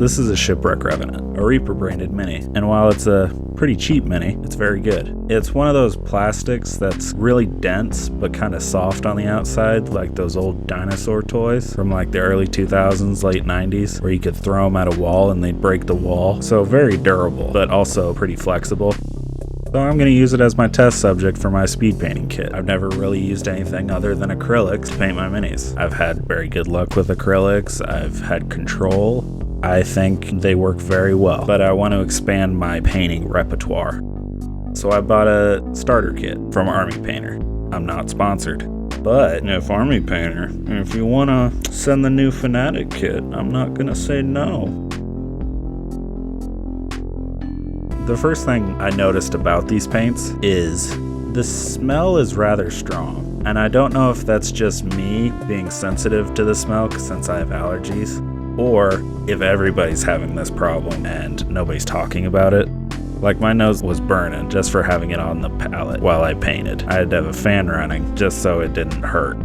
This is a Shipwreck Revenant, a Reaper branded mini, and while it's a pretty cheap mini, it's very good. It's one of those plastics that's really dense but kind of soft on the outside, like those old dinosaur toys from like the early 2000s, late 90s, where you could throw them at a wall and they'd break the wall. So very durable, but also pretty flexible. So I'm going to use it as my test subject for my speed painting kit. I've never really used anything other than acrylics to paint my minis. I've had very good luck with acrylics. I've had control. I think they work very well, but I want to expand my painting repertoire. So I bought a starter kit from Army Painter. I'm not sponsored, but if Army Painter, if you want to send the new Fanatic kit, I'm not going to say no. The first thing I noticed about these paints is the smell is rather strong, and I don't know if that's just me being sensitive to the smell since I have allergies, or if everybody's having this problem and nobody's talking about it. Like my nose was burning just for having it on the palette while I painted. I had to have a fan running just so it didn't hurt.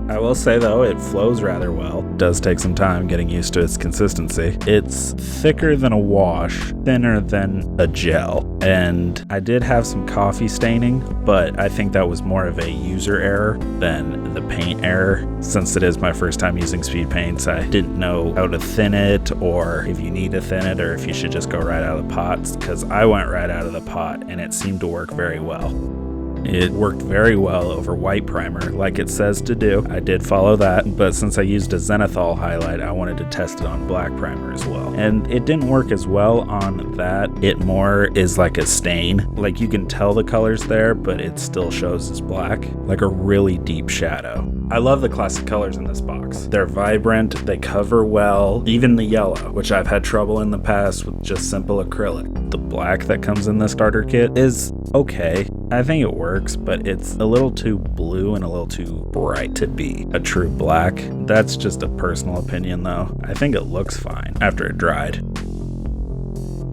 I will say though, it flows rather well. It does take some time getting used to its consistency. It's thicker than a wash, thinner than a gel, and I did have some coffee staining, but I think that was more of a user error than the paint error. Since it is my first time using speed paints, I didn't know how to thin it, or if you need to thin it, or if you should just go right out of the pots, because I went right out of the pot and it seemed to work very well. It worked very well over white primer, like it says to do. I did follow that, but since I used a zenithal highlight, I wanted to test it on black primer as well. And it didn't work as well on that. It more is like a stain. Like you can tell the color's there, but it still shows as black, like a really deep shadow. I love the classic colors in this box. They're vibrant, they cover well, even the yellow, which I've had trouble in the past with just simple acrylic. The black that comes in the starter kit is okay. I think it works, but it's a little too blue and a little too bright to be a true black. That's just a personal opinion though. I think it looks fine after it dried.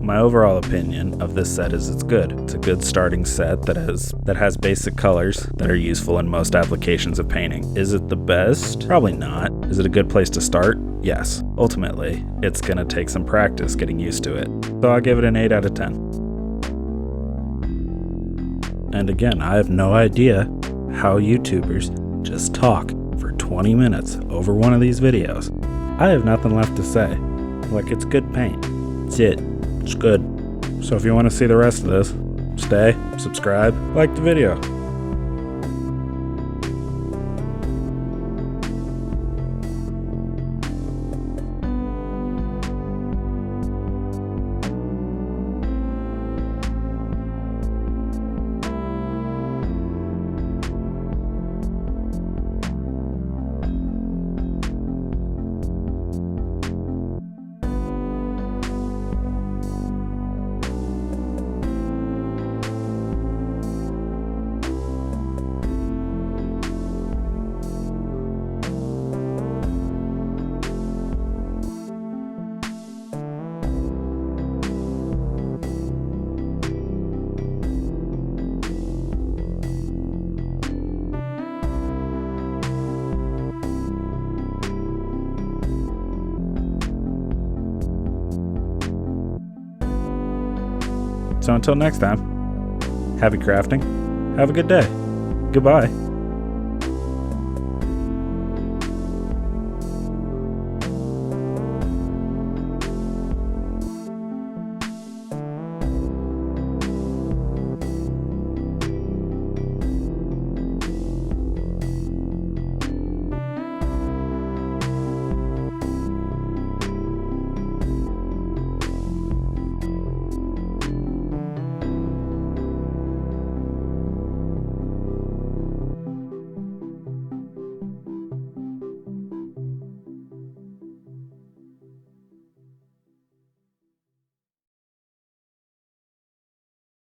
My overall opinion of this set is it's good. It's a good starting set that has basic colors that are useful in most applications of painting. Is it the best? Probably not. Is it a good place to start? Yes. Ultimately, it's gonna take some practice getting used to it. So I'll give it an 8 out of 10. And again, I have no idea how YouTubers just talk for 20 minutes over one of these videos. I have nothing left to say. Like, it's good paint. That's it. It's good. So if you want to see the rest of this, stay, subscribe, like the video. So until next time, happy crafting, have a good day, goodbye.